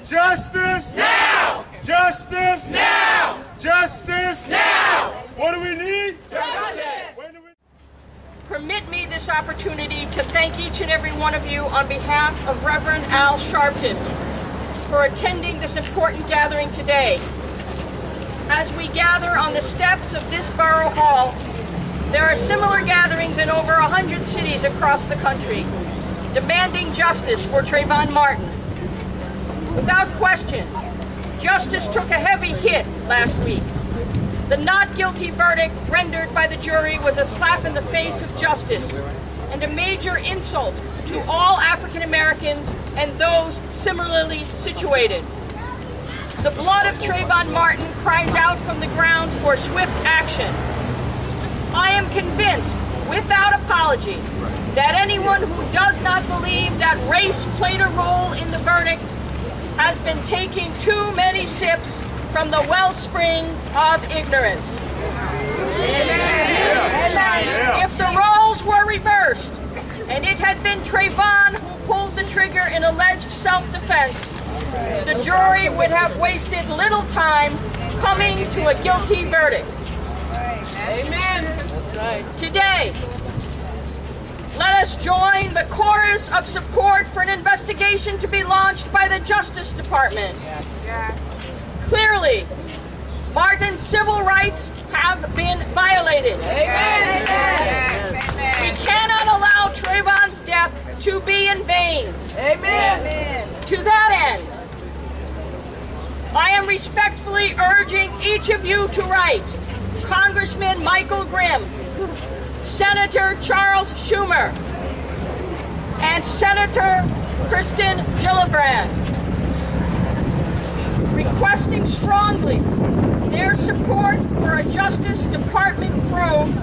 Justice! Now! Justice! Now! Justice! Now! What do we need? Justice! Permit me this opportunity to thank each and every one of you on behalf of Reverend Al Sharpton for attending this important gathering today. As we gather on the steps of this Borough Hall, there are similar gatherings in over 100 cities across the country, demanding justice for Trayvon Martin. Without question, justice took a heavy hit last week. The not guilty verdict rendered by the jury was a slap in the face of justice and a major insult to all African Americans and those similarly situated. The blood of Trayvon Martin cries out from the ground for swift action. I am convinced, without apology, that anyone who does not believe that race played a role in the verdict has been taking too many sips from the wellspring of ignorance. If the roles were reversed and it had been Trayvon who pulled the trigger in alleged self-defense, the jury would have wasted little time coming to a guilty verdict. Amen. That's right. Today, let us join the chorus of support for an investigation to be launched by the Justice Department. Clearly, Martin's civil rights have been violated. Amen. We cannot allow Trayvon's death to be in vain. Amen. To that end, I am respectfully urging each of you to write Congressman Michael Grimm, Senator Charles Schumer, and Senator Kristen Gillibrand, requesting strongly their support for a Justice Department probe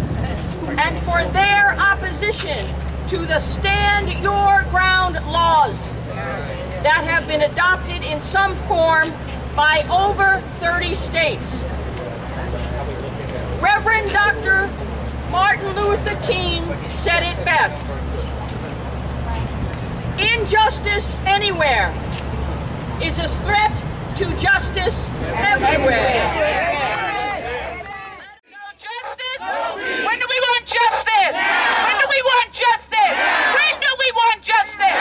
and for their opposition to the Stand Your Ground laws that have been adopted in some form by over 30 states. Reverend Dr. Martin Luther King said it best: injustice anywhere is a threat to justice everywhere. No justice? When do we want justice? When do we want justice? When do we want justice?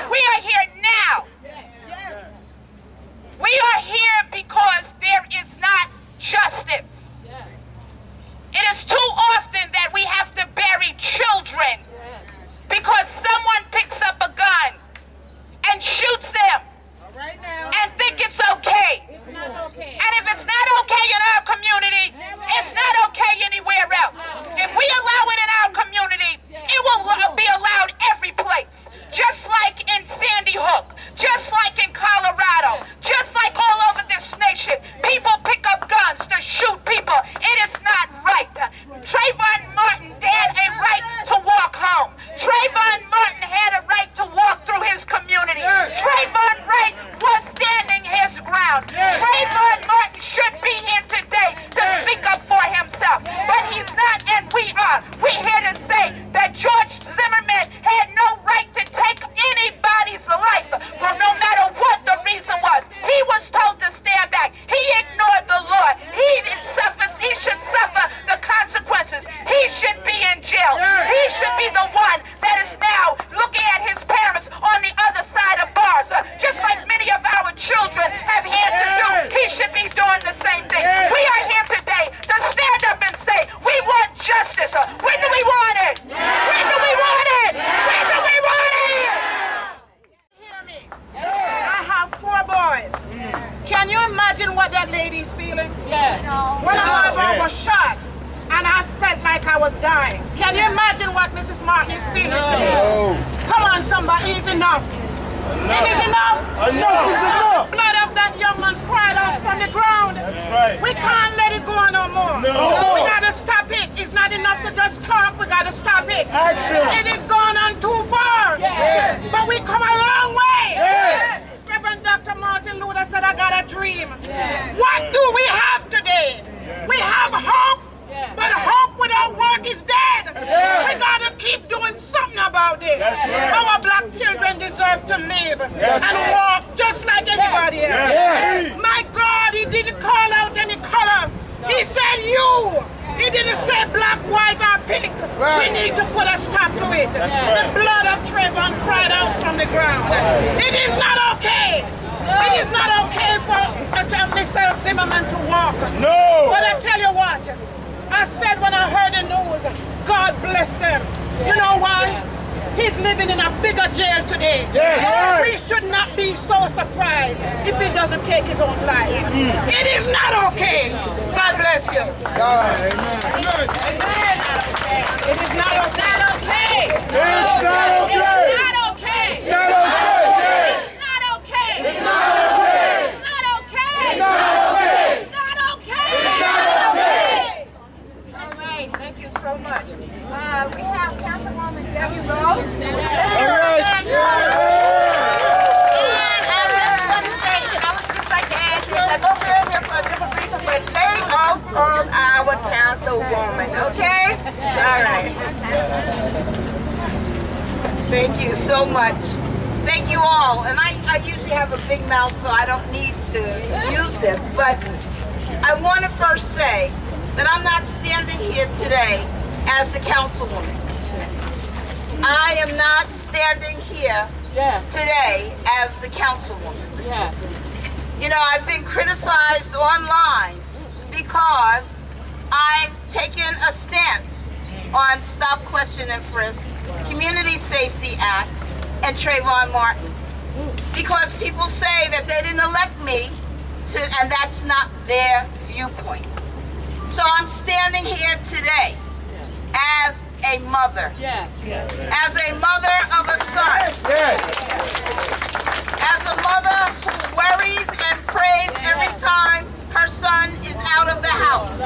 We are here now. We are here because there is not justice. It is too often that we have to bury children because someone picks up a gun and shoots them and think it's okay. And if it's not okay in our community, it's not okay anywhere else. If we allow it in our community, it will be allowed every place. Just like in Sandy Hook, just like in Colorado, just like all over this nation, people pick up guns to shoot people. It is not right. Trayvon Martin had a right to walk home. Trayvon Martin had a right to walk through his community. Trayvon Martin was standing his ground. Trayvon Martin should be here today to speak up for himself, but he's not, and we are. We're here to say that George Zimmerman had no right to take anybody's life, well, no matter what the reason was. He was told to stand back. He ignored the law. He should suffer the consequences. He should be in jail. He should be the one that is now looking at his parents on the other side of bars, just like many of our children have had to do. He should be doing the same thing. We are here today to stand up and say, we want justice. When do we want it? When do we want it? When do we want it? Hear me. I have 4 boys. Can you imagine what that lady's feeling? Yes. When my mom was shot and I felt like I was dying. Can you imagine what Mrs. Martin is feeling today? Come on, somebody, it's enough. It is enough. Enough is enough. Blood of that young man cried out from the ground. That's right. We can't let it go on no more. No. We gotta stop it. It's not enough to just talk. We gotta stop it. Action. It is gone on too far. Yes. But we come a long way. Yes. Reverend Dr. Martin Luther said, I got a dream. Yes. What do we have today? Yes. We have hope. Yes. But hope without work is dead. Yes. We gotta keep doing something about this. Right. Our black children deserve to live and walk just like anybody somebody else. Yes. My God, he didn't call out any color. He said you. He didn't say black, white, or pink. We need to put a stop to it. The blood of Trayvon cried out from the ground. It is not okay. It is not okay for Mr. Zimmerman to walk. No. But I tell you what, I said when I heard the news, God bless them. You know why? He's living in a bigger jail today. Yes, right. We should not be so surprised if he doesn't take his own life. It is not okay. God bless you. God, amen. It is not okay. It's not okay. It's not okay. It's not okay. It's not okay. It's not okay. It's not okay. It's not okay. It's not okay. It's not okay. All right. Thank you so much. We have Councilwoman Debbie Rose. All right. Our councilwoman, okay? All right. Thank you so much. Thank you all. And I usually have a big mouth, so I don't need to use this. But I want to first say that I'm not standing here today as the councilwoman. I am not standing here today as the councilwoman. You know, I've been criticized online because I've taken a stance on Stop, Question, and Frisk, Community Safety Act, and Trayvon Martin. Because people say that they didn't elect me, and that's not their viewpoint. So I'm standing here today as a mother. As a mother of a son. As a mother who worries and prays every time her son is out of the house.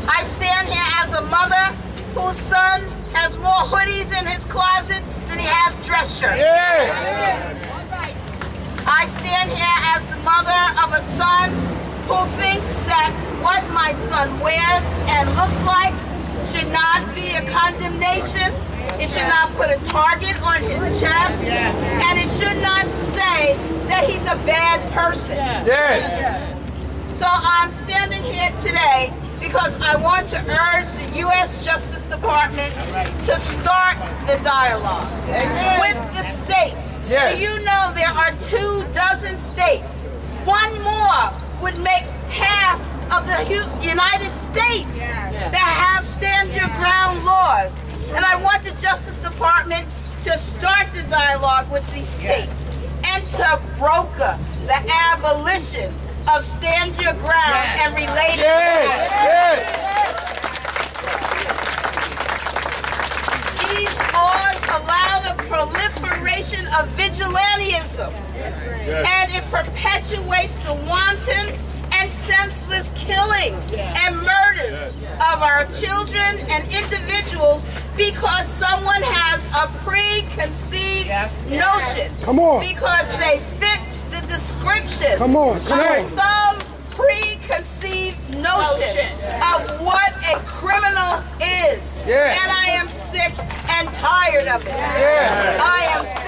I stand here as a mother whose son has more hoodies in his closet than he has dress shirts. I stand here as the mother of a son who thinks that what my son wears and looks like should not be a condemnation. It should not put a target on his chest, and it should not say that he's a bad person. So I'm standing here today because I want to urge the U.S. Justice Department to start the dialogue with the states. Do you know there are 24 states? One more would make half of the United States that have stand your ground laws. And I want the Justice Department to start the dialogue with these states and to broker the abolition of stand your ground and related laws. These laws allow the proliferation of vigilantism, and it perpetuates the wanton and senseless killing and murders of our children and individuals because someone has a preconceived notion. Because they fit the description of some preconceived notion of what a criminal is. And I am sick and tired of it. I am sick